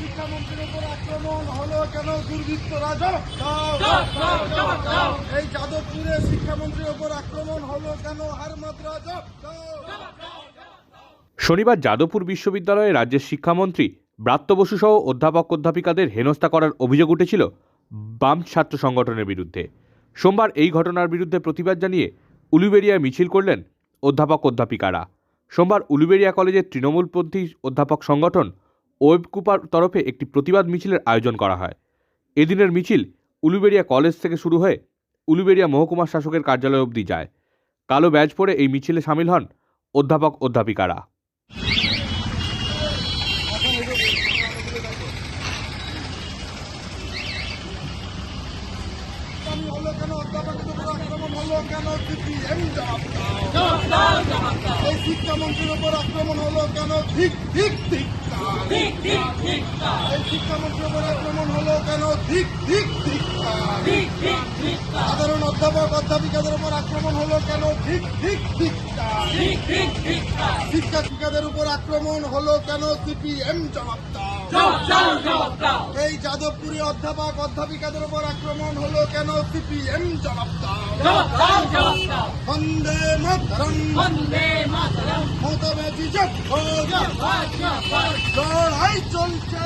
শিক্ষামন্ত্রীর উপর আক্রমণ হলো কেন? দুর্বৃত্তরা জবাব দাও। এই যাদবপুরে শিক্ষামন্ত্রীর উপর আক্রমণ হলো কেন? হারমাত্রা জবাব দাও। শনিবার যাদবপুর বিশ্ববিদ্যালয়ে রাজ্যের শিক্ষামন্ত্রী ব্রাত্য বসু সহ অধ্যাপক অধ্যাপিকাদের হেনস্থা করার অভিযোগ উঠেছিল বাম ছাত্র সংগঠনের বিরুদ্ধে। সোমবার এই ঘটনার বিরুদ্ধে প্রতিবাদ জানিয়ে উলুবেড়িয়ায় মিছিল করলেন অধ্যাপক অধ্যাপিকারা। সোমবার উলুবেড়িয়া কলেজের তৃণমূলপন্থী অধ্যাপক সংগঠন ওয়েবকুপার তরফে একটি প্রতিবাদ মিছিলের আয়োজন করা হয়। এদিনের মিছিল উলুবেড়িয়া কলেজ থেকে শুরু হয়ে উলুবেড়িয়া মহকুমা শাসকের কার্যালয় অবধি যায়। কালো ব্যাজ পরে এই মিছিলে সামিল হন অধ্যাপক অধ্যাপিকারা। হলো কেন? অধ্যাপকের উপর আক্রমণ হলো কেন? সিপিএম জবাব দাও। এই শিক্ষামন্ত্রীর উপর আক্রমণ হলো কেন? ঠিক। এই শিক্ষামন্ত্রীর উপর আক্রমণ হলো কেন? ঠিক। সাধারণ অধ্যাপক অধ্যাপিকাদের উপর আক্রমণ হলো কেন? ঠিক। শিক্ষার্থীদের উপর আক্রমণ হলো কেন? সিপিএম জবাব দাও। এই যাদবপুরে অধ্যাপক অধ্যাপিকাদের উপর আক্রমণ হলো কেন? সিপিএম জবাব দাও। বন্দে মাতরম, মমতা ব্যানার্জি লড়াই চলছে।